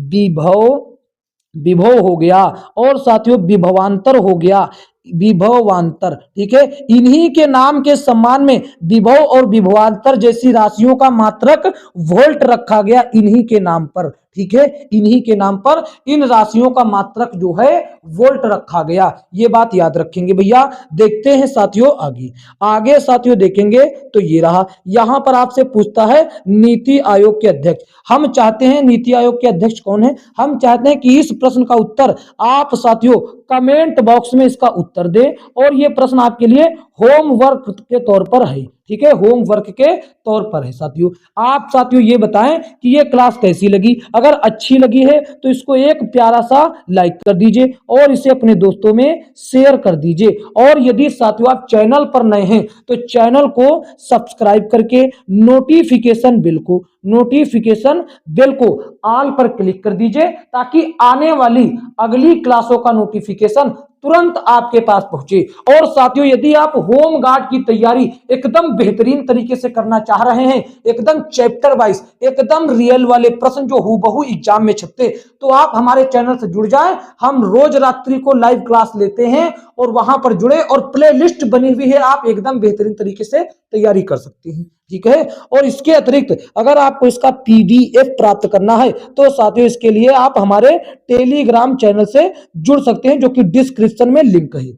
विभव, विभव हो गया। और साथियों विभवांतर हो गया, विभवांतर, ठीक है, इन्हीं के नाम के सम्मान में विभव और विभवांतर जैसी राशियों का मात्रक वोल्ट रखा गया, इन्हीं के नाम पर, ठीक है, इन्हीं के नाम पर इन राशियों का मात्रक जो है वोल्ट रखा गया, ये बात याद रखेंगे भैया। देखते हैं साथियों आगे, आगे साथियों देखेंगे तो ये रहा, यहां पर आपसे पूछता है नीति आयोग के अध्यक्ष। हम चाहते हैं, नीति आयोग के अध्यक्ष कौन है, हम चाहते हैं कि इस प्रश्न का उत्तर आप साथियों कमेंट बॉक्स में इसका उत्तर दें। और ये प्रश्न आपके लिए होमवर्क के तौर पर है, ठीक है, होमवर्क के तौर पर है साथियों। आप साथियों ये बताएं कि ये क्लास कैसी लगी, अगर अच्छी लगी है तो इसको एक प्यारा सा लाइक कर दीजिए और इसे अपने दोस्तों में शेयर कर दीजिए। और यदि साथियों आप चैनल पर नए हैं तो चैनल को सब्सक्राइब करके नोटिफिकेशन बिल को, नोटिफिकेशन बेल को ऑल पर क्लिक कर दीजिए, ताकि आने वाली अगली क्लासों का नोटिफिकेशन तुरंत आपके पास पहुंचे। और साथियों यदि आप होम गार्ड की तैयारी एकदम बेहतरीन तरीके से करना चाह रहे हैं, एकदम चैप्टर वाइज, एकदम रियल वाले प्रश्न जो हूबहू एग्जाम में छपते, तो आप हमारे चैनल से जुड़ जाएं। हम रोज रात्रि को लाइव क्लास लेते हैं और वहां पर जुड़े, और प्ले लिस्ट बनी हुई है, आप एकदम बेहतरीन तरीके से तैयारी कर सकते हैं, ठीक है। और इसके अतिरिक्त अगर आपको इसका पीडीएफ प्राप्त करना है तो साथियों इसके लिए आप हमारे टेलीग्राम चैनल से जुड़ सकते हैं, जो कि डिस्क्रिप्शन में लिंक है।